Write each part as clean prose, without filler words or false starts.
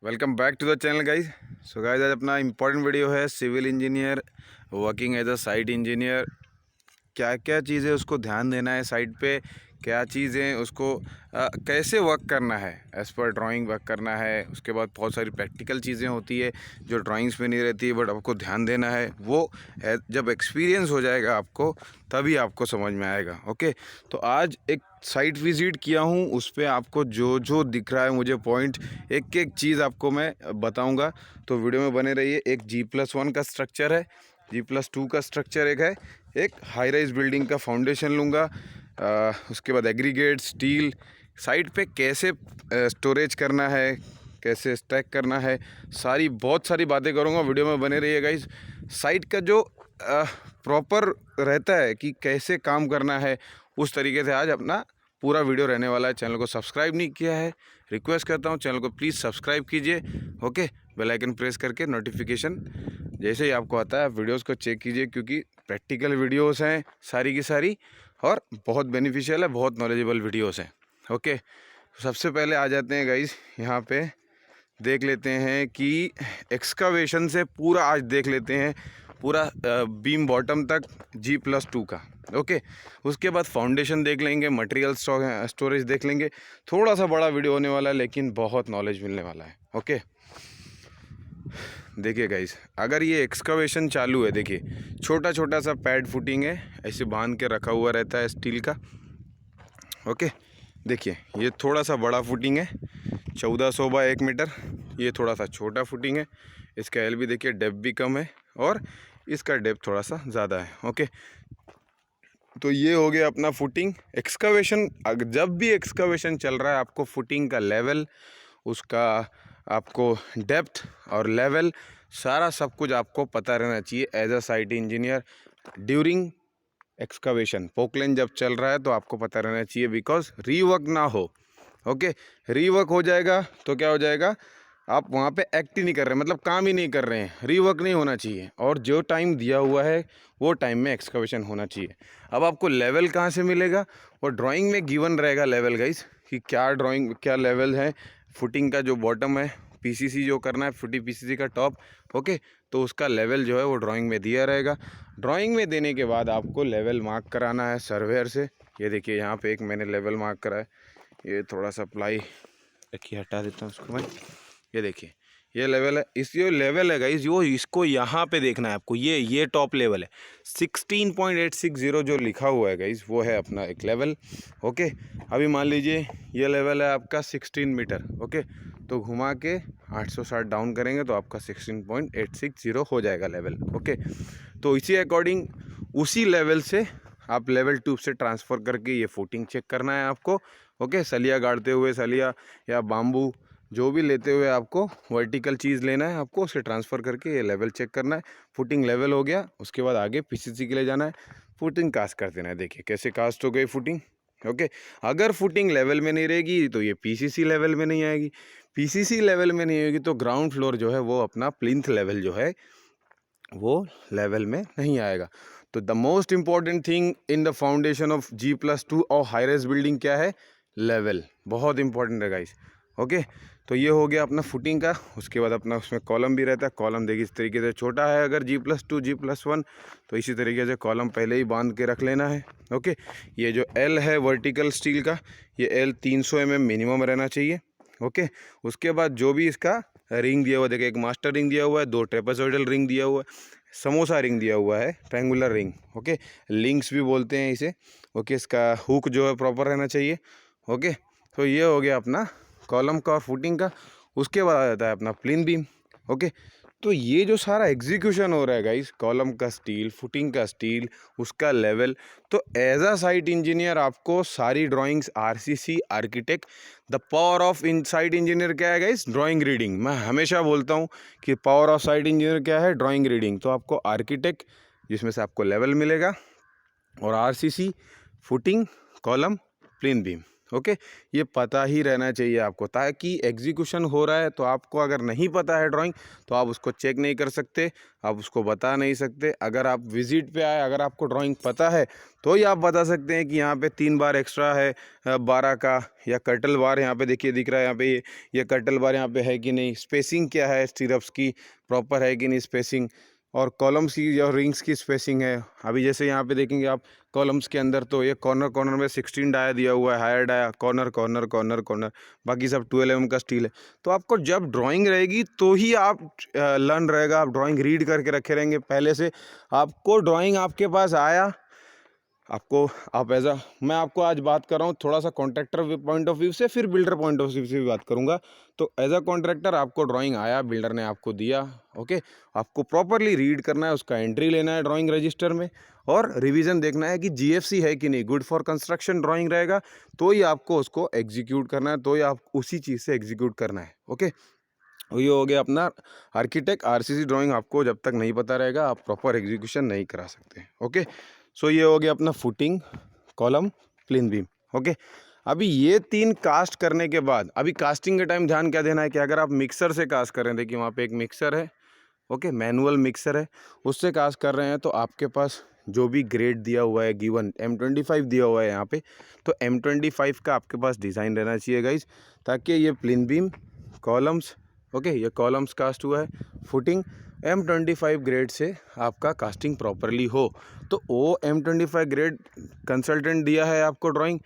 Welcome back to the channel guys. So guys आज अपना important video है civil engineer working as a site engineer. क्या क्या चीज़ें उसको ध्यान देना है साइट पे, क्या चीज़ें उसको कैसे वर्क करना है, एज़ पर ड्राइंग वर्क करना है। उसके बाद बहुत सारी प्रैक्टिकल चीज़ें होती है जो ड्राइंग्स में नहीं रहती है, बट आपको ध्यान देना है। वो जब एक्सपीरियंस हो जाएगा आपको तभी आपको समझ में आएगा। ओके, तो आज एक साइट विज़िट किया हूँ, उस पर आपको जो जो दिख रहा है मुझे पॉइंट, एक एक चीज़ आपको मैं बताऊँगा, तो वीडियो में बने रहिए। एक G+1 का स्ट्रक्चर है, G+2 का स्ट्रक्चर एक है, एक हाई राइज बिल्डिंग का फाउंडेशन लूँगा। उसके बाद एग्रीगेट स्टील साइट पे कैसे स्टोरेज करना है, कैसे स्टैक करना है, बहुत सारी बातें करूँगा। वीडियो में बने रहिए गाइज। साइट का जो प्रॉपर रहता है कि कैसे काम करना है, उस तरीके से आज अपना पूरा वीडियो रहने वाला है। चैनल को सब्सक्राइब नहीं किया है, रिक्वेस्ट करता हूँ चैनल को प्लीज़ सब्सक्राइब कीजिए। ओके, बेल आइकन प्रेस करके नोटिफिकेशन जैसे ही आपको आता है आप वीडियोस को चेक कीजिए, क्योंकि प्रैक्टिकल वीडियोस हैं सारी की सारी और बहुत बेनिफिशियल है, बहुत नॉलेजेबल वीडियोस हैं। ओके, सबसे पहले आ जाते हैं गाइज, यहाँ पे देख लेते हैं कि एक्सकावेशन से पूरा आज देख लेते हैं पूरा बीम बॉटम तक G+2 का। ओके, उसके बाद फाउंडेशन देख लेंगे, मटेरियल स्टोरेज देख लेंगे। थोड़ा सा बड़ा वीडियो होने वाला है लेकिन बहुत नॉलेज मिलने वाला है। ओके, देखिए गाइस, अगर ये एक्सकावेशन चालू है, देखिए छोटा छोटा सा पैड फुटिंग है, ऐसे बांध के रखा हुआ रहता है स्टील का। ओके, देखिए ये थोड़ा सा बड़ा फुटिंग है, 1400 बाय 1 मीटर। ये थोड़ा सा छोटा फुटिंग है, इसका एल भी देखिए, डेप्थ भी कम है और इसका डेप्थ थोड़ा सा ज़्यादा है। ओके, तो ये हो गया अपना फुटिंग एक्सकावेशन। जब भी एक्सकावेशन चल रहा है आपको फुटिंग का लेवल, उसका आपको डेप्थ और लेवल सारा सब कुछ आपको पता रहना चाहिए as a site engineer. During excavation Poclain जब चल रहा है तो आपको पता रहना चाहिए, बिकॉज रीवर्क ना हो। ओके, रीवर्क हो जाएगा तो क्या हो जाएगा, आप वहाँ पे एक्ट ही नहीं कर रहे, मतलब काम ही नहीं कर रहे हैं। रीवर्क नहीं होना चाहिए और जो टाइम दिया हुआ है वो टाइम में एक्सकवेशन होना चाहिए। अब आपको लेवल कहाँ से मिलेगा, और ड्राइंग में गिवन रहेगा लेवल गाइस, कि क्या लेवल है फुटिंग का। जो बॉटम है पीसीसी जो करना है, फुटी पीसीसी का टॉप। ओके, तो उसका लेवल जो है वो ड्राइंग में दिया रहेगा। ड्राइंग में देने के बाद आपको लेवल मार्क कराना है सर्वेयर से। ये देखिए यहाँ पे एक मैंने लेवल मार्क करा है, ये थोड़ा सा प्लाई रखिए, हटा देता हूँ उसको मैं। ये देखिए ये लेवल है, इस ये लेवल है गाइस, वो इसको यहाँ पे देखना है आपको। ये टॉप लेवल है, 16.860 जो लिखा हुआ है गाइस, वो है अपना एक लेवल। ओके, अभी मान लीजिए ये लेवल है आपका 16 मीटर। ओके, तो घुमा के 860 डाउन करेंगे तो आपका 16.860 हो जाएगा लेवल। ओके, तो इसी अकॉर्डिंग उसी लेवल से आप लेवल ट्यूब से ट्रांसफ़र करके ये फुटिंग चेक करना है आपको। ओके, सलिया गाड़ते हुए, सलिया या बाम्बू जो भी लेते हुए आपको वर्टिकल चीज़ लेना है, आपको उसे ट्रांसफ़र करके ये लेवल चेक करना है। फुटिंग लेवल हो गया, उसके बाद आगे पीसीसी के लिए जाना है, फुटिंग कास्ट कर देना है। देखिए कैसे कास्ट हो गई फुटिंग। ओके, अगर फुटिंग लेवल में नहीं रहेगी तो ये पीसीसी लेवल में नहीं आएगी, पीसीसी लेवल में नहीं होगी तो ग्राउंड फ्लोर जो है वो अपना प्लिंथ लेवल जो है वो लेवल में नहीं आएगा। तो the most important thing in the foundation of G+2 और हाई राइज बिल्डिंग क्या है, लेवल। बहुत इंपॉर्टेंट है गाइस। ओके, तो ये हो गया अपना फुटिंग का। उसके बाद अपना उसमें कॉलम भी रहता है। कॉलम देखिए इस तरीके से, छोटा है अगर G+2 G+1 तो इसी तरीके से कॉलम पहले ही बांध के रख लेना है। ओके, ये जो एल है वर्टिकल स्टील का, ये एल 300 mm मिनिमम रहना चाहिए। ओके, उसके बाद जो भी इसका रिंग दिया हुआ, देखिए एक मास्टर रिंग दिया हुआ है, 2 ट्रेपेजॉइडल रिंग दिया हुआ है, समोसा रिंग दिया हुआ है, ट्रायंगुलर रिंग। ओके, लिंक्स भी बोलते हैं इसे। ओके, इसका हुक जो है प्रॉपर रहना चाहिए। ओके, तो ये हो गया अपना कॉलम का और फुटिंग का। उसके बाद आ जाता है अपना प्लेन बीम। ओके, तो ये जो सारा एग्जीक्यूशन हो रहा है गाइस, कॉलम का स्टील, फुटिंग का स्टील, उसका लेवल, तो एज अ साइट इंजीनियर आपको सारी drawings, RCC, architect, the power of in site engineer क्या है गाइस, ड्राइंग रीडिंग। मैं हमेशा बोलता हूँ कि पावर ऑफ साइट इंजीनियर क्या है, ड्राइंग रीडिंग। तो आपको आर्किटेक्ट जिसमें से आपको लेवल मिलेगा, और RCC, footing, column, plain beam. Okay, ये पता ही रहना चाहिए आपको, ताकि एग्जीक्यूशन हो रहा है तो आपको अगर नहीं पता है ड्राइंग तो आप उसको चेक नहीं कर सकते, आप उसको बता नहीं सकते। अगर आप विजिट पे आए, अगर आपको ड्राइंग पता है तो ही आप बता सकते हैं कि यहाँ पे 3 बार एक्स्ट्रा है 12 का, या कटल बार यहाँ पे देखिए दिख रहा है, यहाँ पे ये कटल बार यहाँ पे है कि नहीं, स्पेसिंग क्या है स्टीरअप्स की, प्रॉपर है कि नहीं स्पेसिंग, और कॉलम्स की जो रिंग्स की स्पेसिंग है। अभी जैसे यहाँ पे देखेंगे आप कॉलम्स के अंदर, तो ये कॉर्नर कॉर्नर में 16 डाया दिया हुआ है, higher dia, corner corner corner corner, बाकी सब 12 mm का स्टील है। तो आपको जब ड्राइंग रहेगी तो ही आप लर्न रहेगा, आप ड्राइंग रीड करके रखे रहेंगे पहले से। आपको ड्राइंग आपके पास आया, आपको आप मैं आपको आज बात कर रहा हूँ थोड़ा सा कॉन्ट्रैक्टर पॉइंट ऑफ व्यू से, फिर बिल्डर पॉइंट ऑफ व्यू से भी बात करूँगा। तो एज अ कॉन्ट्रैक्टर आपको ड्राइंग आया, बिल्डर ने आपको दिया, ओके, आपको प्रॉपरली रीड करना है, उसका एंट्री लेना है ड्राइंग रजिस्टर में, और रिवीजन देखना है कि जीएफसी है कि नहीं, गुड फॉर कंस्ट्रक्शन ड्राइंग रहेगा तो ही आपको उसको एग्जीक्यूट करना है, तो ही आप उसी चीज़ से एग्जीक्यूट करना है। ओके, ये हो गया अपना आर्किटेक्ट। आरसीसी ड्राइंग आपको जब तक नहीं पता रहेगा आप प्रॉपर एग्जीक्यूशन नहीं करा सकते। ओके, सो ये हो गया अपना फुटिंग, कॉलम, प्लिन बीम। ओके, अभी ये 3 कास्ट करने के बाद, अभी कास्टिंग के टाइम ध्यान क्या देना है कि अगर आप मिक्सर से कास्ट कर रहे हैं, देखिए वहाँ पे एक मिक्सर है, ओके, मैनुअल मिक्सर है, उससे कास्ट कर रहे हैं, तो आपके पास जो भी ग्रेड दिया हुआ है गिवन M25 दिया हुआ है यहाँ पे, तो M25 का आपके पास डिज़ाइन रहना चाहिए गाइज, ताकि ये प्लिन बीम, कॉलम्स, ओके, ये कॉलम्स कास्ट हुआ है, फुटिंग M25 ग्रेड से आपका कास्टिंग प्रॉपरली हो। तो वो M25 ग्रेड कंसल्टेंट दिया है आपको ड्राइंग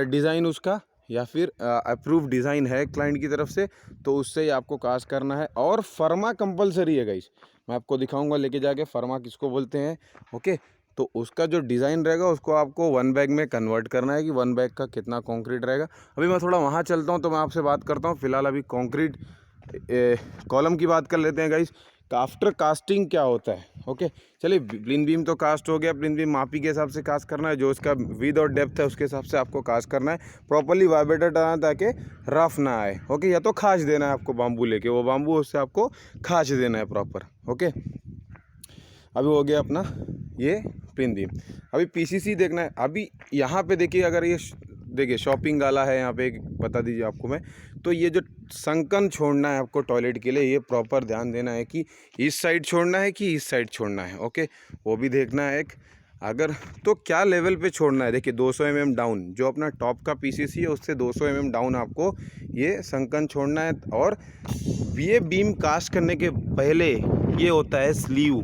डिज़ाइन उसका, या फिर अप्रूव डिज़ाइन है क्लाइंट की तरफ से, तो उससे ही आपको कास्ट करना है। और फर्मा कंपलसरी है गाइस, मैं आपको दिखाऊंगा लेके जाके फर्मा किसको बोलते हैं। ओके, तो उसका जो डिज़ाइन रहेगा उसको आपको 1 बैग में कन्वर्ट करना है कि 1 बैग का कितना कंक्रीट रहेगा। अभी मैं थोड़ा वहाँ चलता हूँ तो मैं आपसे बात करता हूँ। फिलहाल अभी कंक्रीट कॉलम की बात कर लेते हैं गाइस। आफ्टर कास्टिंग क्या होता है, ओके, चलिए प्लिन बीम तो कास्ट हो गया, प्लिन बीम मापी के हिसाब से कास्ट करना है, जो उसका विड्थ और डेप्थ है उसके हिसाब से आपको कास्ट करना है, प्रॉपर्ली वाइब्रेटर डालना ताकि रफ ना आए। ओके, या तो खाँच देना है आपको बाम्बू लेके, वो बाम्बू उससे आपको खाँच देना है प्रॉपर। ओके, अभी हो गया अपना ये प्लिन बीम। अभी पीसीसी देखना है। अभी यहाँ पे देखिए, अगर ये देखिए शॉपिंग वाला है यहाँ पे, एक बता दीजिए आपको मैं, तो ये जो संकन छोड़ना है आपको टॉयलेट के लिए, ये प्रॉपर ध्यान देना है कि इस साइड छोड़ना है कि इस साइड छोड़ना है। ओके, वो भी देखना है एक, अगर तो क्या लेवल पे छोड़ना है। देखिए 200 mm डाउन, जो अपना टॉप का पीसीसी है उससे 200 mm डाउन आपको ये संकन छोड़ना है। और ये बीम कास्ट करने के पहले ये होता है स्लीव,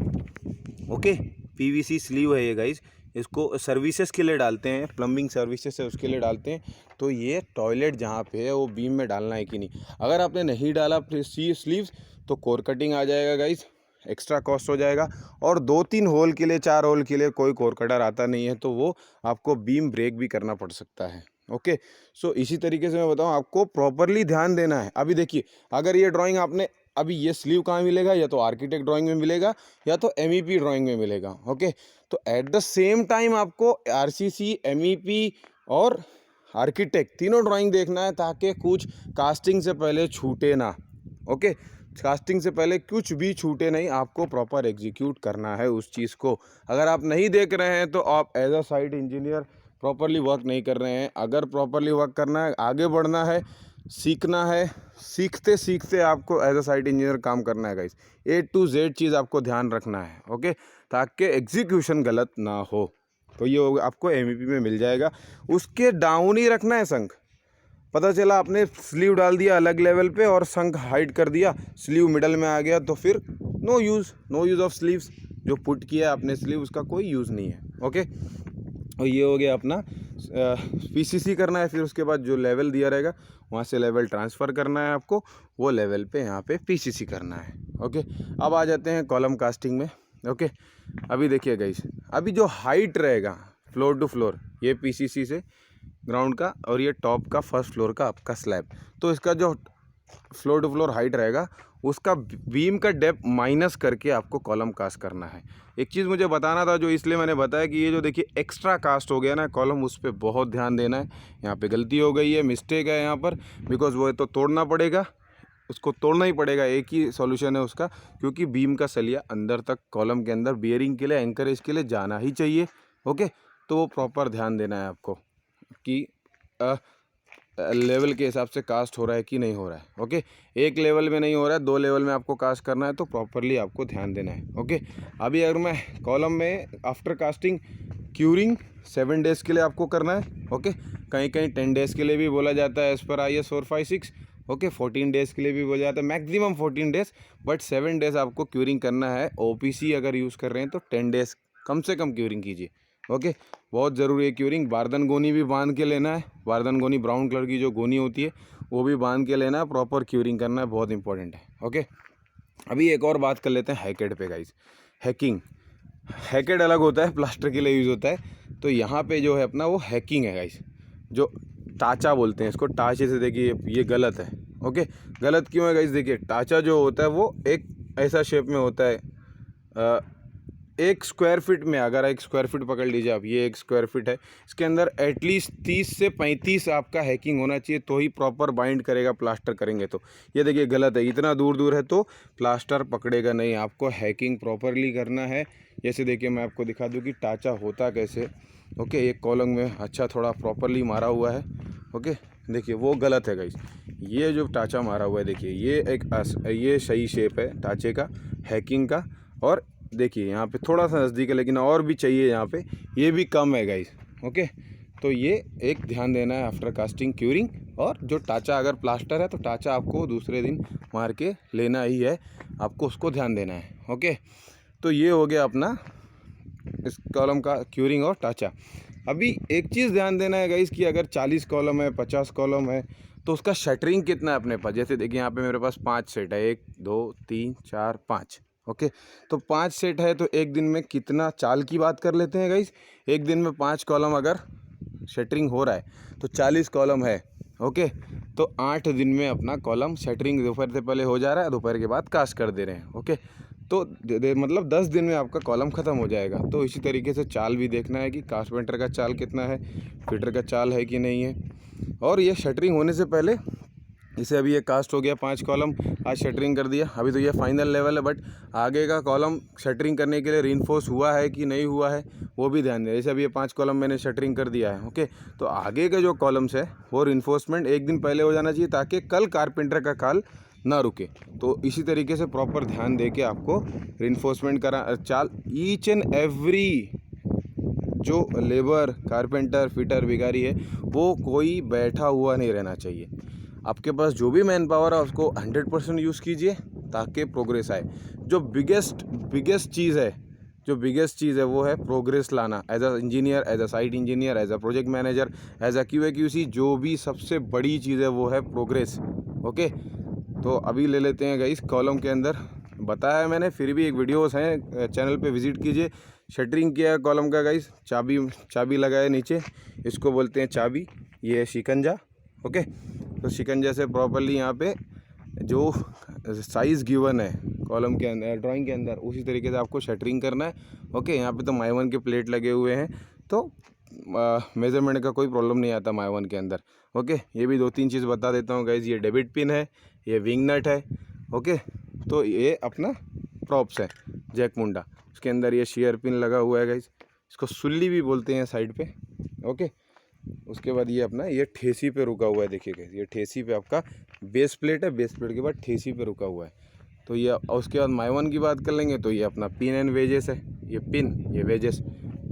ओके, पीवीसी स्लीव है ये गाइस, इसको सर्विसेज के लिए डालते हैं, प्लम्बिंग सर्विसेज है उसके लिए डालते हैं। तो ये टॉयलेट जहाँ पे है वो बीम में डालना है कि नहीं, अगर आपने नहीं डाला स्लीव्स तो कोर कटिंग आ जाएगा गाइस, एक्स्ट्रा कॉस्ट हो जाएगा। और 2-3 होल के लिए, 4 होल के लिए कोई कोर कटर आता नहीं है, तो वो आपको बीम ब्रेक भी करना पड़ सकता है। ओके, सो इसी तरीके से मैं बताऊँ, आपको प्रॉपरली ध्यान देना है। अभी देखिए, अगर ये ड्राइंग आपने, अभी ये स्लीव कहाँ मिलेगा, या तो आर्किटेक्ट ड्राइंग में मिलेगा या तो MEP ड्राइंग में मिलेगा। ओके, तो एट द सेम टाइम आपको RCC, MEP और आर्किटेक्ट तीनों ड्राइंग देखना है, ताकि कुछ कास्टिंग से पहले छूटे ना। ओके, कास्टिंग से पहले कुछ भी छूटे नहीं, आपको प्रॉपर एग्जीक्यूट करना है उस चीज़ को। अगर आप नहीं देख रहे हैं तो आप as a site engineer properly work नहीं कर रहे हैं। अगर प्रॉपरली वर्क करना है, आगे बढ़ना है, सीखना है, सीखते सीखते आपको एज अ साइट इंजीनियर काम करना है गाइस। A to Z चीज़ आपको ध्यान रखना है, ओके, ताकि एग्जीक्यूशन गलत ना हो। तो ये होगा, आपको MEP में मिल जाएगा। उसके डाउन ही रखना है संख। पता चला आपने स्लीव डाल दिया अलग लेवल पे और संख हाइड कर दिया, स्लीव मिडल में आ गया, तो फिर नो यूज़ ऑफ स्लीव्स। जो पुट किया आपने स्लीव, उसका कोई यूज़ नहीं है। ओके, और ये हो गया अपना PCC करना है। फिर उसके बाद जो लेवल दिया रहेगा वहाँ से लेवल ट्रांसफ़र करना है आपको, वो लेवल पे यहाँ पे PCC करना है। ओके, अब आ जाते हैं कॉलम कास्टिंग में। ओके, अभी देखिए गाइस, अभी जो हाइट रहेगा फ्लोर टू फ्लोर, ये PCC से ग्राउंड का, और ये टॉप का फर्स्ट फ्लोर का आपका स्लैब, तो इसका जो फ्लोर टू फ्लोर हाइट रहेगा उसका बीम का डेप्थ माइनस करके आपको कॉलम कास्ट करना है। एक चीज़ मुझे बताना था, जो इसलिए मैंने बताया कि ये जो देखिए एक्स्ट्रा कास्ट हो गया ना कॉलम, उस पर बहुत ध्यान देना है। यहाँ पे गलती हो गई है, मिस्टेक है यहाँ पर, बिकॉज वो तो तोड़ना पड़ेगा, उसको तोड़ना ही पड़ेगा, एक ही सॉल्यूशन है उसका, क्योंकि बीम का सलिया अंदर तक कॉलम के अंदर बियरिंग के लिए, एंकरेज के लिए जाना ही चाहिए। ओके, तो वो प्रॉपर ध्यान देना है आपको कि लेवल के हिसाब से कास्ट हो रहा है कि नहीं हो रहा है। ओके, एक लेवल में नहीं हो रहा है, 2 लेवल में आपको कास्ट करना है तो प्रॉपरली आपको ध्यान देना है। ओके, अभी अगर मैं कॉलम में आफ्टर कास्टिंग क्यूरिंग 7 डेज़ के लिए आपको करना है। ओके, कहीं कहीं 10 डेज़ के लिए भी बोला जाता है as per IS 456। Okay, 14 days के लिए भी बोला जाता है, मैक्सिमम 14 डेज़, बट 7 डेज़ आपको क्यूरिंग करना है। OPC अगर यूज़ कर रहे हैं तो 10 डेज़ कम से कम क्यूरिंग कीजिए। ओके, बहुत ज़रूरी है क्यूरिंग। बारदान गोनी भी बांध के लेना है, बारदान गोनी ब्राउन कलर की जो गोनी होती है वो भी बांध के लेना है, प्रॉपर क्यूरिंग करना है, बहुत इंपॉर्टेंट है। ओके, अभी एक और बात कर लेते हैं हैकेड पे गाइस। हैकिंग, हैकेड अलग होता है, प्लास्टर के लिए यूज़ होता है, तो यहाँ पे जो है अपना वो हैकिंग है गाइस, जो टाचा बोलते हैं इसको। टाचे से देखिए ये गलत है। ओके, गलत क्यों है गाइस? देखिए टाचा जो होता है वो एक ऐसा शेप में होता है, 1 स्क्वायर फीट में, अगर 1 स्क्वायर फीट पकड़ लीजिए आप, ये 1 स्क्वायर फीट है, इसके अंदर एटलीस्ट 30 से 35 आपका हैकिंग होना चाहिए, तो ही प्रॉपर बाइंड करेगा, प्लास्टर करेंगे तो। ये देखिए गलत है, इतना दूर दूर है तो प्लास्टर पकड़ेगा नहीं, आपको हैकिंग प्रॉपरली करना है। जैसे देखिए मैं आपको दिखा दूँ कि टाचा होता कैसे। ओके, एक कॉलम में अच्छा थोड़ा प्रॉपरली मारा हुआ है। ओके, देखिए वो गलत है गाइस, ये जो टाचा मारा हुआ है देखिए ये सही शेप है टाचे का, हैकिंग का। और देखिए यहाँ पे थोड़ा सा नज़दीक है, लेकिन और भी चाहिए यहाँ पे, ये भी कम है गाइस। ओके, तो ये एक ध्यान देना है आफ्टर कास्टिंग क्यूरिंग। और जो टाचा अगर प्लास्टर है तो टाचा आपको दूसरे दिन मार के लेना ही है, आपको उसको ध्यान देना है। ओके, तो ये हो गया अपना इस कॉलम का क्यूरिंग और टाचा। अभी एक चीज़ ध्यान देना है गाइस कि अगर 40 कॉलम है, 50 कॉलम है, तो उसका शटरिंग कितना है अपने पास। जैसे देखिए यहाँ पे मेरे पास 5 सेट है, 1 2 3 4 5। ओके, तो 5 सेट है, तो एक दिन में कितना चाल की बात कर लेते हैं गाइस। एक दिन में 5 कॉलम अगर शटरिंग हो रहा है तो 40 कॉलम है। ओके, तो 8 दिन में अपना कॉलम शटरिंग दोपहर से पहले हो जा रहा है, दोपहर के बाद कास्ट कर दे रहे हैं। ओके, तो मतलब 10 दिन में आपका कॉलम ख़त्म हो जाएगा। तो इसी तरीके से चाल भी देखना है कि कारपेंटर का चाल कितना है, फिटर का चाल है कि नहीं है। और ये शटरिंग होने से पहले, जैसे अभी ये कास्ट हो गया 5 कॉलम, आज शटरिंग कर दिया, अभी तो ये फाइनल लेवल है, बट आगे का कॉलम शटरिंग करने के लिए रीइंफोर्स हुआ है कि नहीं हुआ है वो भी ध्यान दें। जैसे अभी ये 5 कॉलम मैंने शटरिंग कर दिया है। ओके, तो आगे के जो कॉलम्स है वो रीइंफोर्समेंट एक दिन पहले हो जाना चाहिए, ताकि कल कारपेंटर का कॉल ना रुके। तो इसी तरीके से प्रॉपर ध्यान दे के आपको रीइंफोर्समेंट करा चाल, ईच एंड एवरी जो लेबर, कारपेंटर, फिटर, भिखारी है, वो कोई बैठा हुआ नहीं रहना चाहिए। आपके पास जो भी मैन पावर है उसको 100% यूज़ कीजिए ताकि प्रोग्रेस आए। जो बिगेस्ट चीज़ है वो है प्रोग्रेस लाना। As a engineer, as a site engineer, as a project manager, as a QA QC, जो भी सबसे बड़ी चीज़ है वो है प्रोग्रेस। ओके, तो अभी ले लेते हैं गाइस कॉलम के अंदर। बताया मैंने, फिर भी एक वीडियोस हैं, चैनल पे विजिट कीजिए। शटरिंग किया कॉलम का गाइस, चाबी लगाए नीचे, इसको बोलते हैं चाबी, ये है शिकंजा। ओके, तो शिकंजा से प्रॉपरली यहाँ पे जो साइज़ गिवन है कॉलम के अंदर, ड्राइंग के अंदर, उसी तरीके से आपको शटरिंग करना है। ओके, यहाँ पे तो माइवन के प्लेट लगे हुए हैं, तो मेज़रमेंट का कोई प्रॉब्लम नहीं आता माइवन के अंदर। ओके, ये भी 2-3 चीज़ बता देता हूँ गाइज। ये डेबिट पिन है, ये विंग नट है। ओके, तो ये अपना प्रॉप्स है, जैक मुंडा, उसके अंदर ये शेयर पिन लगा हुआ है गाइज, इसको सुल्ली भी बोलते हैं साइड पे। ओके, उसके बाद ये अपना ये ठेसी पे रुका हुआ है, देखिए गाइज, ये ठेसी पे आपका बेस प्लेट है, बेस प्लेट के बाद ठेसी पे रुका हुआ है। तो ये, उसके बाद माइवन की बात कर लेंगे तो ये अपना पिन एंड वेजेस है, ये पिन, ये वेजेस।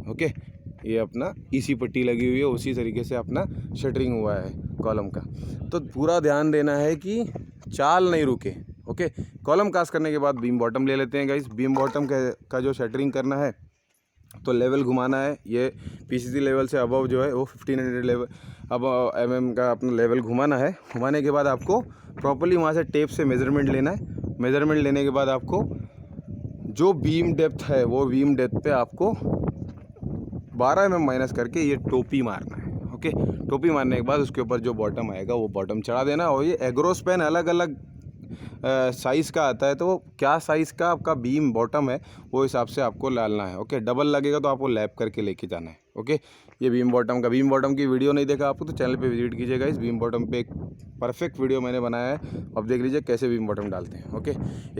ओके, ये अपना इसी पट्टी लगी हुई है, उसी तरीके से अपना शटरिंग हुआ है कॉलम का। तो पूरा ध्यान देना है कि चाल नहीं रुके। ओके, कॉलम कास्ट करने के बाद बीम बॉटम ले लेते हैं गाइस। बीम बॉटम का जो शटरिंग करना है तो लेवल घुमाना है, ये PCC लेवल से अबव जो है वो 1500 लेवल अब mm का अपना लेवल घुमाना है। घुमाने के बाद आपको प्रॉपरली वहाँ से टेप से मेज़रमेंट लेना है। मेज़रमेंट लेने के बाद आपको जो बीम डेप्थ है वो बीम डेप्थ पे आपको 12 mm माइनस करके ये टोपी मारना है। ओके, टोपी मारने के बाद उसके ऊपर जो बॉटम आएगा वो बॉटम चढ़ा देना। और ये एग्रो स्पैन अलग अलग साइज़ का आता है, तो क्या साइज़ का आपका बीम बॉटम है वो हिसाब से आपको डालना है। ओके, डबल लगेगा तो आपको लैप करके लेके जाना है। ओके, ये बीम बॉटम की वीडियो नहीं देखा आपको तो चैनल पे विजिट कीजिएगा। इस बीम बॉटम पे एक परफेक्ट वीडियो मैंने बनाया है, अब देख लीजिए कैसे बीम बॉटम डालते हैं। ओके,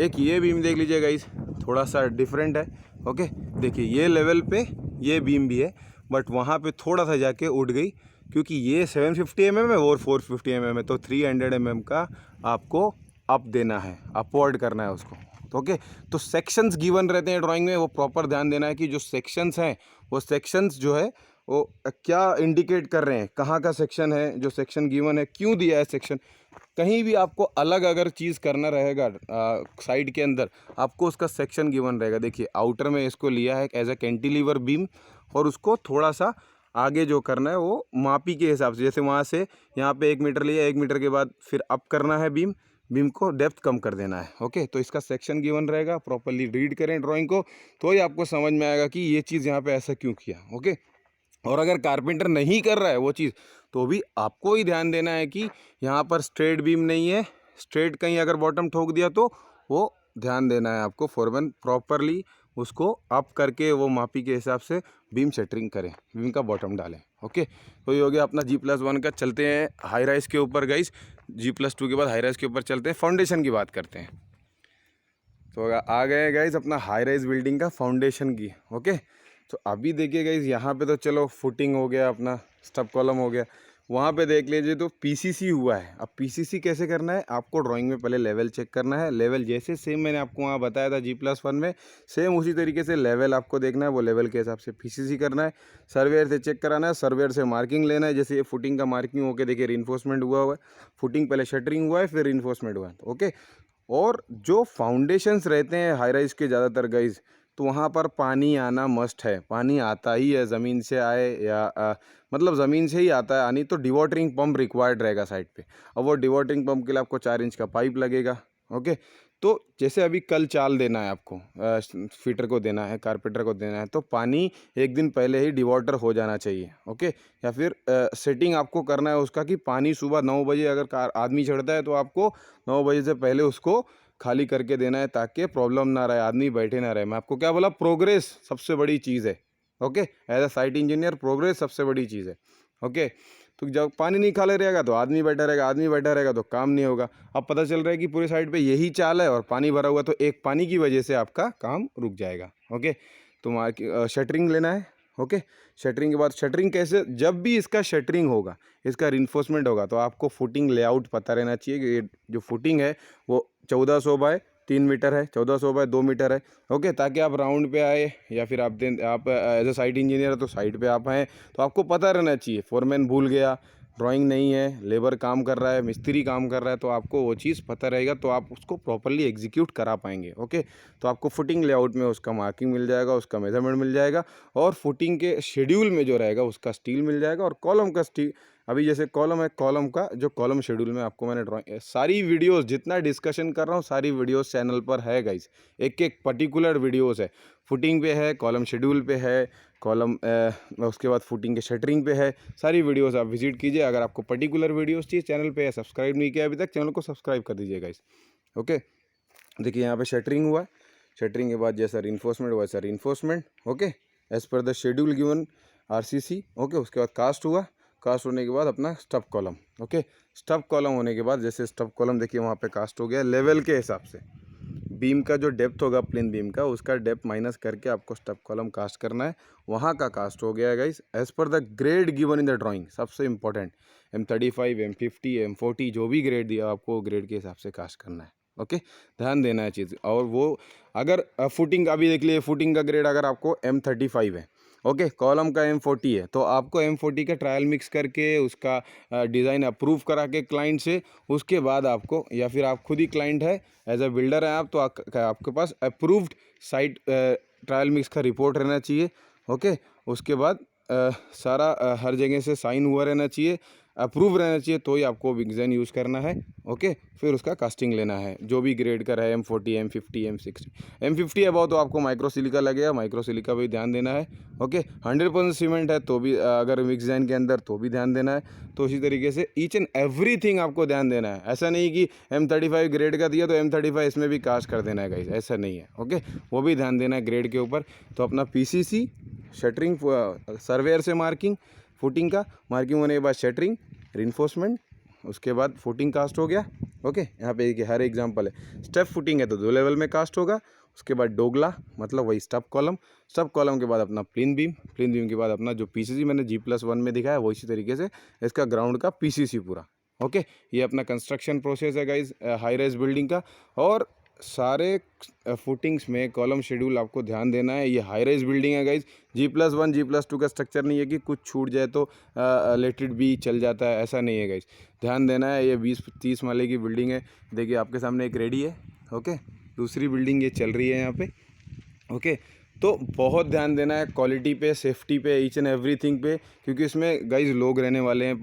एक ये बीम देख लीजिएगा, इस थोड़ा सा डिफरेंट है। ओके, देखिए ये लेवल पे ये बीम भी है, बट वहाँ पे थोड़ा सा जाके उठ गई, क्योंकि ये 750 mm है और 450 mm है, तो 300 mm का आपको अप देना है, अपवर्ड करना है उसको। तो ओके, तो सेक्शंस गिवन रहते हैं ड्राइंग में, वो प्रॉपर ध्यान देना है कि जो सेक्शंस हैं वो सेक्शंस जो है वो क्या इंडिकेट कर रहे हैं, कहाँ का सेक्शन है, जो सेक्शन गिवन है क्यों दिया है सेक्शन। कहीं भी आपको अलग अगर चीज़ करना रहेगा साइड के अंदर, आपको उसका सेक्शन गिवन रहेगा। देखिए आउटर में इसको लिया है एज ए कैंटिलीवर बीम, और उसको थोड़ा सा आगे जो करना है वो मापी के हिसाब से, जैसे वहाँ से यहाँ पे 1 मीटर लिया, 1 मीटर के बाद फिर अप करना है बीम को डेप्थ कम कर देना है। ओके, तो इसका सेक्शन गिवन रहेगा, प्रॉपरली रीड करें ड्राइंग को, तो ही आपको समझ में आएगा कि ये चीज़ यहाँ पे ऐसा क्यों किया। ओके, और अगर कारपेंटर नहीं कर रहा है वो चीज़, तो भी आपको ही ध्यान देना है कि यहाँ पर स्ट्रेट बीम नहीं है, स्ट्रेट कहीं अगर बॉटम ठोक दिया तो वो ध्यान देना है आपको। फोरमैन प्रॉपरली उसको अप करके वो मापी के हिसाब से बीम सेटरिंग करें, बीम का बॉटम डालें। ओके, तो ये हो गया अपना G+1 का। चलते हैं हाई राइज के ऊपर गाइस, G+2 के बाद हाई राइज के ऊपर चलते हैं, फाउंडेशन की बात करते हैं। तो आ गए गाइस अपना हाई राइज बिल्डिंग का फाउंडेशन की। ओके, तो अभी देखिए गाइस यहाँ पे तो चलो फुटिंग हो गया, अपना स्टब कॉलम हो गया, वहाँ पे देख लीजिए तो पीसीसी हुआ है। अब पीसीसी कैसे करना है, आपको ड्राइंग में पहले लेवल चेक करना है। लेवल जैसे सेम मैंने आपको वहाँ बताया था G+1 में, सेम उसी तरीके से लेवल आपको देखना है, वो लेवल के हिसाब से पीसीसी करना है। सर्वेयर से चेक कराना है, सर्वेयर से मार्किंग लेना है। जैसे ये फुटिंग का मार्किंग होकर देखिए रिइंफोर्समेंट हुआ है, फुटिंग पहले शटरिंग हुआ है फिर रिइंफोर्समेंट हुआ है। ओके, और जो फाउंडेशंस रहते हैं हाई राइज के ज़्यादातर गाइज, तो वहाँ पर पानी आना मस्ट है, पानी आता ही है, ज़मीन से आए या मतलब ज़मीन से ही आता है आनी, तो डिवॉटरिंग पंप रिक्वायर्ड रहेगा साइड पे। अब वो डिवॉटरिंग पंप के लिए आपको 4 इंच का पाइप लगेगा। ओके, तो जैसे अभी कल चाल देना है आपको, फिटर को देना है, कारपेंटर को देना है, तो पानी एक दिन पहले ही डिवॉटर हो जाना चाहिए। ओके, या फिर सेटिंग आपको करना है उसका कि पानी सुबह 9 बजे अगर कार आदमी चढ़ता है तो आपको 9 बजे से पहले उसको खाली करके देना है, ताकि प्रॉब्लम ना रहे, आदमी बैठे ना रहे। मैं आपको क्या बोला, प्रोग्रेस सबसे बड़ी चीज़ है। Okay, as a site engineer progress सबसे बड़ी चीज़ है। ओके, तो जब पानी नहीं खाली रहेगा तो आदमी बैठा रहेगा, आदमी बैठा रहेगा तो काम नहीं होगा। अब पता चल रहा है कि पूरे साइड पे यही चाल है और पानी भरा हुआ, तो एक पानी की वजह से आपका काम रुक जाएगा। ओके, तो शटरिंग लेना है। ओके, शटरिंग के बाद, शटरिंग कैसे, जब भी इसका शटरिंग होगा, इसका रिइंफोर्समेंट होगा, तो आपको फुटिंग लेआउट पता रहना चाहिए कि ये जो फुटिंग है वो 1400 बाय 3 मीटर है, 1400 बाय 2 मीटर है। ओके, ताकि आप राउंड पे आए या फिर आप एज अ साइट इंजीनियर तो साइड पे आप आएँ, तो आपको पता रहना चाहिए। फोरमैन भूल गया, ड्राइंग नहीं है, लेबर काम कर रहा है, मिस्त्री काम कर रहा है, तो आपको वो चीज़ पता रहेगा, तो आप उसको प्रॉपरली एग्जीक्यूट करा पाएंगे। ओके, तो आपको फुटिंग लेआउट में उसका मार्किंग मिल जाएगा, उसका मेजरमेंट मिल जाएगा, और फुटिंग के शेड्यूल में जो रहेगा उसका स्टील मिल जाएगा, और कॉलम का स्टील, अभी जैसे कॉलम है, कॉलम का जो कॉलम शेड्यूल में आपको मैंने ड्राइंग, सारी वीडियोस जितना डिस्कशन कर रहा हूँ सारी वीडियोस चैनल पर है गाइस, एक एक पर्टिकुलर वीडियोस है, फुटिंग पे है, कॉलम शेड्यूल पे है, कॉलम उसके बाद फुटिंग के शटरिंग पे है, सारी वीडियोस आप विजिट कीजिए। अगर आपको पर्टिकुलर वीडियोस चाहिए चैनल पे, सब्सक्राइब नहीं किया अभी तक, चैनल को सब्सक्राइब कर दीजिए गाइस। ओके, देखिए यहाँ पे शटरिंग हुआ, शटरिंग के बाद जैसा रिइंफोर्समेंट हुआ वैसा reinforcement. Okay, as per the schedule given RCC। Okay, उसके बाद कास्ट हुआ, कास्ट होने के बाद अपना stub column. Okay, stub column होने के बाद जैसे स्टब कॉलम देखिए वहाँ पे कास्ट हो गया, लेवल के हिसाब से बीम का जो डेप्थ होगा प्लेन बीम का, उसका डेप्थ माइनस करके आपको स्टब कॉलम कास्ट करना है, वहाँ का कास्ट हो गया guys as per the grade given in the drawing. सबसे इंपॉर्टेंट M35 M50 M40 जो भी ग्रेड दिया आपको ग्रेड के हिसाब से कास्ट करना है। ओके, ध्यान देना है चीज़। और वो अगर फुटिंग का भी देख लिए, फुटिंग का ग्रेड अगर आपको M35 है, ओके, कॉलम का M40 है, तो आपको M40 का ट्रायल मिक्स करके उसका डिज़ाइन अप्रूव करा के क्लाइंट से, उसके बाद आपको, या फिर आप खुद ही क्लाइंट है, एज अ बिल्डर है आप, तो आपके पास अप्रूव्ड साइट ट्रायल मिक्स का रिपोर्ट रहना चाहिए। ओके, उसके बाद सारा हर जगह से साइन हुआ रहना चाहिए, अप्रूव रहना चाहिए, तो ही आपको विक्सन यूज़ करना है। ओके, फिर उसका कास्टिंग लेना है, जो भी ग्रेड का है, M40 M50 M60। M50 है बहुत, तो आपको माइक्रो सिलिका लगेगा, माइक्रो सिलिका भी ध्यान देना है। ओके, 100% सीमेंट है तो भी, अगर विक्सन के अंदर तो भी ध्यान देना है। तो इसी तरीके से ईच एंड एवरीथिंग आपको ध्यान देना है। ऐसा नहीं कि M35 ग्रेड का दिया तो M35 इसमें भी कास्ट कर देना है गाइस, ऐसा नहीं है। ओके, वो भी ध्यान देना है ग्रेड के ऊपर। तो अपना PCC, शटरिंग, सर्वेयर से मार्किंग, फुटिंग का मार्किंग होने के बाद शटरिंग, रिइंफोर्समेंट, उसके बाद फुटिंग कास्ट हो गया। ओके, यहाँ पे देखिए हर एग्जांपल है। स्टेप फुटिंग है तो 2 लेवल में कास्ट होगा। उसके बाद डोगला मतलब वही स्टब कॉलम, स्टब कॉलम के बाद अपना प्लेन बीम, प्लेन बीम के बाद अपना जो पीसीसी मैंने G+1 में दिखाया वो इसी तरीके से इसका ग्राउंड का पीसीसी पूरा। ओके, ये अपना कंस्ट्रक्शन प्रोसेस है गाइज हाई राइज बिल्डिंग का। और सारे फुटिंग्स में कॉलम शेड्यूल आपको ध्यान देना है। ये हाई राइज बिल्डिंग है गाइज, G+1 G+2 का स्ट्रक्चर नहीं है कि कुछ छूट जाए तो लेट इट बी चल जाता है, ऐसा नहीं है गाइज। ध्यान देना है, ये 20-30 माले की बिल्डिंग है। देखिए आपके सामने एक रेडी है। ओके, दूसरी बिल्डिंग ये चल रही है यहाँ पे। ओके, तो बहुत ध्यान देना है क्वालिटी पे, सेफ्टी पे, ईच एंड एवरीथिंग पे, क्योंकि इसमें गाइज लोग रहने वाले हैं,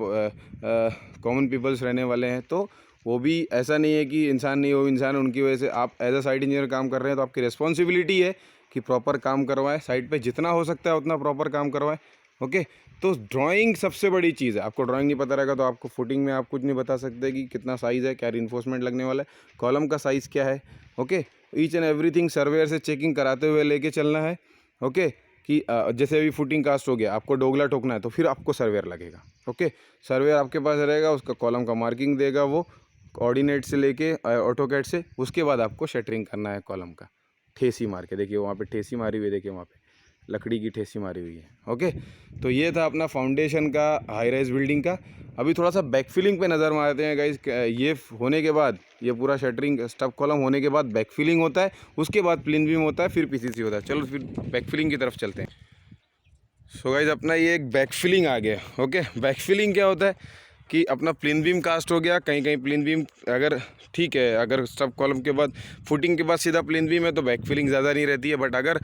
कॉमन पीपल्स रहने वाले हैं। तो वो भी ऐसा नहीं है कि इंसान नहीं हो, इंसान उनकी वजह से आप एज अ साइट इंजीनियर काम कर रहे हैं तो आपकी रिस्पॉन्सिबिलिटी है कि प्रॉपर काम करवाएं, साइट पे जितना हो सकता है उतना प्रॉपर काम करवाएं। ओके, तो ड्राइंग सबसे बड़ी चीज़ है। आपको ड्राइंग नहीं पता रहेगा तो आपको फुटिंग में आप कुछ नहीं बता सकते कि कितना साइज़ है, क्या रिइंफोर्समेंट लगने वाला है, कॉलम का साइज़ क्या है। Okay, each and everything surveyor से चेकिंग कराते हुए लेके चलना है। ओके, कि जैसे अभी फुटिंग कास्ट हो गया, आपको डोगला ठोकना है तो फिर आपको सर्वेयर लगेगा। ओके, सर्वेयर आपके पास रहेगा, उसका कॉलम का मार्किंग देगा वो कोऑर्डिनेट से लेके ऑटोकैड से। उसके बाद आपको शटरिंग करना है कॉलम का, ठेसी मार के। देखिए वहाँ पे ठेसी मारी हुई है, देखिए वहाँ पे लकड़ी की ठेसी मारी हुई है। ओके, तो ये था अपना फाउंडेशन का हाई राइज बिल्डिंग का। अभी थोड़ा सा बैकफिलिंग पे नज़र मारते हैं गाइज। ये होने के बाद, ये पूरा शटरिंग स्टब कॉलम होने के बाद बैकफिलिंग होता है, उसके बाद प्लेन बीम होता है, फिर पीसीसी होता है। चलो फिर बैकफिलिंग की तरफ चलते हैं। सो गाइज अपना ये एक बैकफिलिंग आ गया। ओके, बैकफिलिंग क्या होता है कि अपना प्लेन बीम कास्ट हो गया, कहीं कहीं प्लेन बीम अगर ठीक है, अगर स्टब कॉलम के बाद फुटिंग के बाद सीधा प्लेन बीम है तो बैकफिलिंग ज़्यादा नहीं रहती है। बट अगर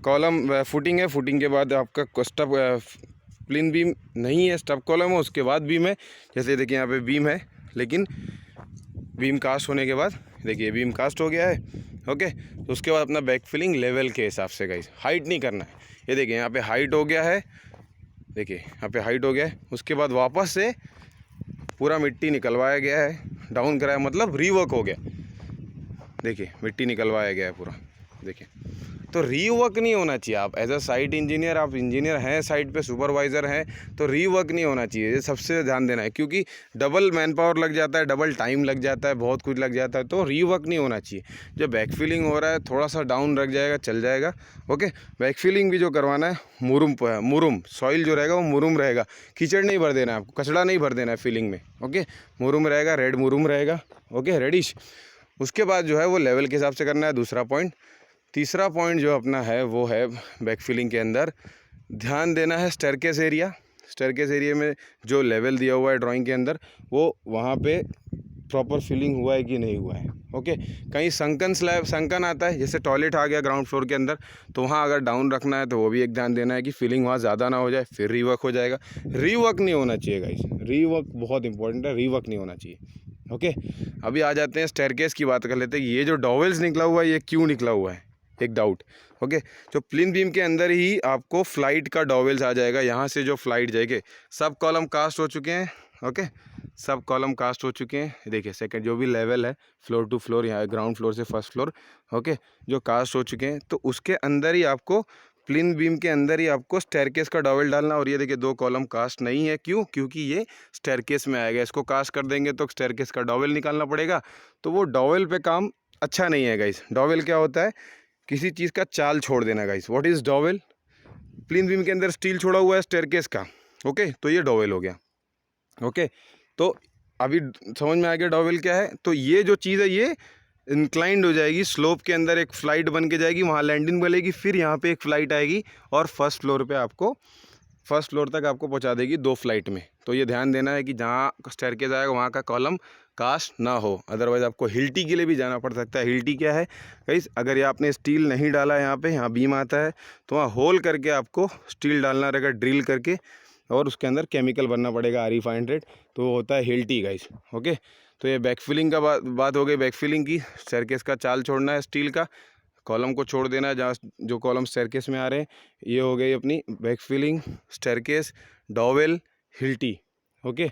कॉलम फुटिंग है, फुटिंग के बाद आपका स्टब प्लेन बीम नहीं है, स्टब कॉलम है, उसके बाद बीम है। जैसे देखिए यहाँ पे बीम है, लेकिन बीम कास्ट होने के बाद देखिए बीम कास्ट हो गया है। ओके, तो उसके बाद अपना बैकफिलिंग लेवल के हिसाब से गाइस, हाइट नहीं करना है। ये देखिए यहाँ पे हाइट हो गया है, देखिए यहाँ पे हाइट हो गया है। उसके बाद वापस से पूरा मिट्टी निकलवाया गया है, डाउन कराया मतलब रीवर्क हो गया। देखिए मिट्टी निकलवाया गया है पूरा, देखिए। तो रीवर्क नहीं होना चाहिए। आप एज अ साइट इंजीनियर, आप इंजीनियर हैं, साइट पे सुपरवाइज़र हैं, तो रीवर्क नहीं होना चाहिए। ये सबसे ध्यान देना है, क्योंकि डबल मैन पावर लग जाता है, डबल टाइम लग जाता है, बहुत कुछ लग जाता है। तो रीवर्क नहीं होना चाहिए। जो बैकफिलिंग हो रहा है थोड़ा सा डाउन रख जाएगा, चल जाएगा। ओके, बैकफिलिंग भी जो करवाना है मुरुम सॉइल जो रहेगा वो मुरुम रहेगा, कीचड़ नहीं भर देना है आपको, कचड़ा नहीं भर देना है फिलिंग में। ओके, मुरुम रहेगा, रेड मुरुम रहेगा। Okay, reddish. उसके बाद जो है वो लेवल के हिसाब से करना है, दूसरा पॉइंट। तीसरा पॉइंट जो अपना है वो है बैकफिलिंग के अंदर ध्यान देना है स्टेयरकेस एरिया। स्टेयरकेस एरिया में जो लेवल दिया हुआ है ड्राइंग के अंदर, वो वहाँ पे प्रॉपर फिलिंग हुआ है कि नहीं हुआ है। ओके, कहीं संकन स्लैब संकन आता है, जैसे टॉयलेट आ गया ग्राउंड फ्लोर के अंदर, तो वहाँ अगर डाउन रखना है तो वो भी एक ध्यान देना है कि फिलिंग वहाँ ज़्यादा ना हो जाए, फिर रीवर्क हो जाएगा। रीवर्क नहीं होना चाहिए गाइस, रीवर्क बहुत इंपॉर्टेंट है, रीवर्क नहीं होना चाहिए। ओके, अभी आ जाते हैं स्टेयरकेस की बात कर लेते हैं। ये जो डॉवेल्स निकला हुआ है ये क्यों निकला हुआ है, एक डाउट। ओके, जो प्लेन बीम के अंदर ही आपको फ्लाइट का डॉवेल्स आ जाएगा, यहाँ से जो फ्लाइट जाएंगे। सब कॉलम कास्ट हो चुके हैं। ओके, सब कॉलम कास्ट हो चुके हैं। देखिए सेकंड जो भी लेवल है फ्लोर टू फ्लोर, यहाँ ग्राउंड फ्लोर से फर्स्ट फ्लोर, ओके, जो कास्ट हो चुके हैं, तो उसके अंदर ही आपको प्लेन बीम के अंदर ही आपको स्टेयरकेस का डॉवेल डालना। और ये देखिए 2 कॉलम कास्ट नहीं है, क्यों? क्योंकि ये स्टेयरकेस में आएगा। इसको कास्ट कर देंगे तो स्टेयरकेस का डॉवेल निकालना पड़ेगा, तो वो डॉवेल पे काम अच्छा नहीं है गाइस। डॉवेल क्या होता है? किसी चीज़ का चाल छोड़ देना guys. What is dowel? Plain beam के अंदर स्टील छोड़ा हुआ है स्टेयरकेस का, ओके, तो ये डॉवेल हो गया। ओके, तो अभी समझ में आ गया डॉवेल क्या है। तो ये जो चीज़ है ये इंक्लाइंड हो जाएगी, स्लोप के अंदर एक फ़्लाइट बन के जाएगी, वहाँ लैंडिंग बनेगी, फिर यहाँ पे एक फ़्लाइट आएगी और फर्स्ट फ्लोर पे आपको, फर्स्ट फ्लोर तक आपको पहुँचा देगी 2 फ्लाइट में। तो ये ध्यान देना है कि जहाँ स्टेयरकेस आएगा वहाँ का कॉलम कास्ट ना हो, अदरवाइज़ आपको हिल्टी के लिए भी जाना पड़ सकता है। हिल्टी क्या है गाइस? अगर ये आपने स्टील नहीं डाला, यहाँ पे यहाँ बीम आता है तो वहाँ होल करके आपको स्टील डालना रहेगा, ड्रिल करके, और उसके अंदर केमिकल भरना पड़ेगा RE500, तो वो होता है हिल्टी गाइस। ओके, तो ये बैकफिलिंग का बात हो गई। बैकफिलिंग की, स्टेयरकेस का चाल छोड़ना है, स्टील का कॉलम को छोड़ देना है जहाँ जो कॉलम स्टेयरकेस में आ रहे हैं। ये हो गई अपनी backfilling, staircase, dowel, Hilti. Okay,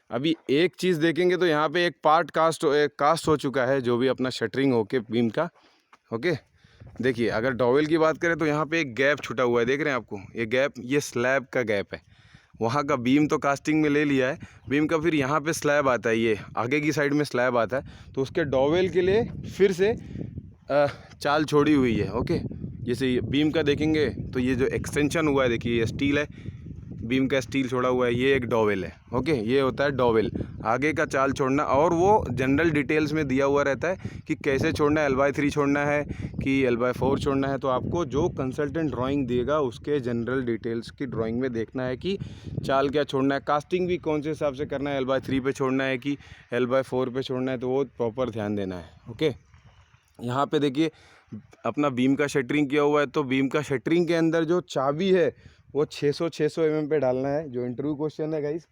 अभी एक चीज़ देखेंगे तो यहाँ पे एक पार्ट कास्ट हो चुका है, जो भी अपना शटरिंग होके बीम का। ओके, देखिए अगर डॉवेल की बात करें तो यहाँ पे एक गैप छूटा हुआ है, देख रहे हैं आपको ये गैप, ये स्लैब का गैप है। वहाँ का बीम तो कास्टिंग में ले लिया है, बीम का फिर यहाँ पे स्लैब आता है, ये आगे की साइड में स्लैब आता है, तो उसके डॉवेल के लिए फिर से चाल छोड़ी हुई है। ओके, जैसे ये बीम का देखेंगे तो ये जो एक्सटेंशन हुआ है, देखिए ये स्टील है, बीम का स्टील छोड़ा हुआ है, ये एक डॉवेल है। ओके, ये होता है डॉवेल, आगे का चाल छोड़ना, और वो जनरल डिटेल्स में दिया हुआ रहता है कि कैसे छोड़ना है, L/3 छोड़ना है कि L/4 छोड़ना है। तो आपको जो कंसल्टेंट ड्राइंग देगा उसके जनरल डिटेल्स की ड्राइंग में देखना है कि चाल क्या छोड़ना है, कास्टिंग भी कौन से हिसाब से करना है, L/3 पे छोड़ना है कि L/4 पे छोड़ना है, तो वो प्रॉपर ध्यान देना है। ओके, यहाँ पे देखिए अपना बीम का शटरिंग किया हुआ है, तो बीम का शटरिंग के अंदर जो चाबी है वो 600 mm पे डालना है, जो इंटरव्यू क्वेश्चन है गाइस।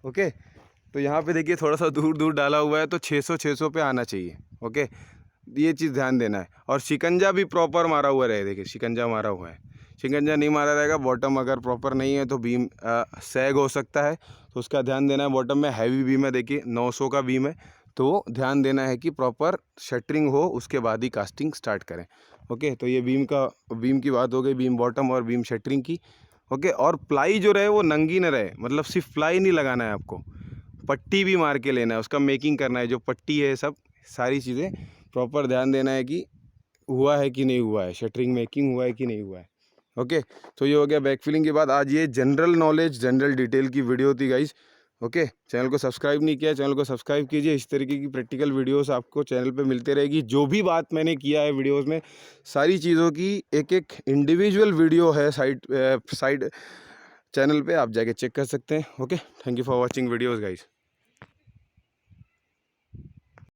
ओके, तो यहाँ पे देखिए थोड़ा सा दूर दूर डाला हुआ है, तो 600 पे आना चाहिए। ओके, ये चीज़ ध्यान देना है। और शिकंजा भी प्रॉपर मारा हुआ रहे, देखिए शिकंजा मारा हुआ है, शिकंजा नहीं मारा रहेगा, बॉटम अगर प्रॉपर नहीं है तो बीम सैग हो सकता है, तो उसका ध्यान देना है। बॉटम में हैवी बीम है, देखिए 900 का बीम है, तो ध्यान देना है कि प्रॉपर शटरिंग हो, उसके बाद ही कास्टिंग स्टार्ट करें। ओके, तो ये बीम की बात हो गई, बीम बॉटम और बीम शटरिंग की। ओके, और प्लाई जो रहे वो नंगी न रहे, मतलब सिर्फ प्लाई नहीं लगाना है आपको, पट्टी भी मार के लेना है, उसका मेकिंग करना है, जो पट्टी है सब सारी चीज़ें प्रॉपर ध्यान देना है कि हुआ है कि नहीं हुआ है, शटरिंग मेकिंग हुआ है कि नहीं हुआ है। ओके, तो ये हो गया बैकफिलिंग के बाद। आज ये जनरल नॉलेज जनरल डिटेल की वीडियो थी गाइस। ओके, चैनल को सब्सक्राइब नहीं किया, चैनल को सब्सक्राइब कीजिए। इस तरीके की प्रैक्टिकल वीडियोस आपको चैनल पे मिलते रहेगी। जो भी बात मैंने किया है वीडियोस में, सारी चीज़ों की एक एक इंडिविजुअल वीडियो है साइड चैनल पे, आप जाके चेक कर सकते हैं। Okay, thank you for watching videos guys.